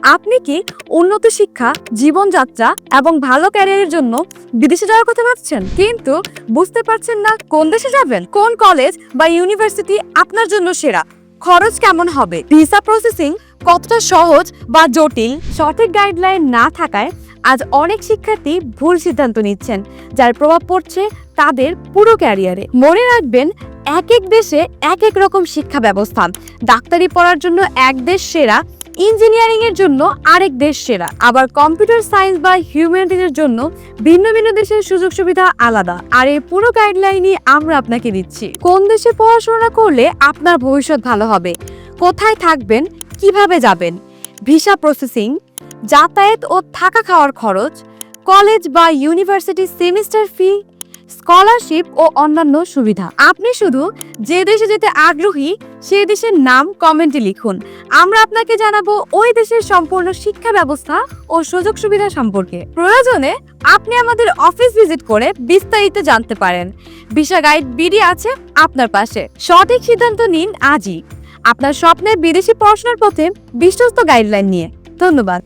আপনি কি উন্নত শিক্ষা, জীবনযাত্রা এবং ভালো ক্যারিয়ারের জন্য বিদেশে যাওয়ার কথা ভাবছেন, কিন্তু বুঝতে পারছেন না কোন দেশে যাবেন? কোন কলেজ বা ইউনিভার্সিটি আপনার জন্য সেরা? খরচ কেমন হবে? ভিসা প্রসেসিং কতটা সহজ বা জটিল? সঠিক গাইডলাইন না থাকায় আজ অনেক শিক্ষার্থী ভুল সিদ্ধান্ত নিচ্ছেন, যার প্রভাব পড়ছে তাদের পুরো ক্যারিয়ারে। মনে রাখবেন, এক এক দেশে এক এক রকম শিক্ষা ব্যবস্থা। ডাক্তারি পড়ার জন্য এক দেশ সেরা, ইঞ্জিনিয়ারিং এর জন্য আরেক দেশ সেরা, আবার কম্পিউটার সায়েন্স বা হিউম্যানিটির জন্য ভিন্ন ভিন্ন দেশের সুযোগ সুবিধা আলাদা। আর এই পুরো গাইডলাইনই আমরা আপনাকে দিচ্ছি। কোন দেশে পড়াশোনা করলে আপনার ভবিষ্যৎ ভালো হবে, কোথায় থাকবেন, কিভাবে যাবেন, ভিসা প্রসেসিং, যাতায়াত ও থাকা খাওয়ার খরচ, কলেজ বা ইউনিভার্সিটি সেমিস্টার ফি, স্কলারশিপ ও অন্যান্য সুবিধা। আপনি শুধু যে দেশে যেতে আগ্রহী সেই দেশের নাম কমেন্টে লিখুন। আমরা আপনাকে জানাবো ওই দেশের সম্পূর্ণ শিক্ষা ব্যবস্থা ও সুযোগ সুবিধা সম্পর্কে। প্রয়োজনে আপনি আমাদের অফিস ভিজিট করে বিস্তারিত জানতে পারেন। ভিসা গাইড বিডি আছে আপনার পাশে। সঠিক সিদ্ধান্ত নিন আজই আপনার স্বপ্নের বিদেশি পড়াশোনার পথে বিশ্বস্ত গাইডলাইন নিয়ে। ধন্যবাদ।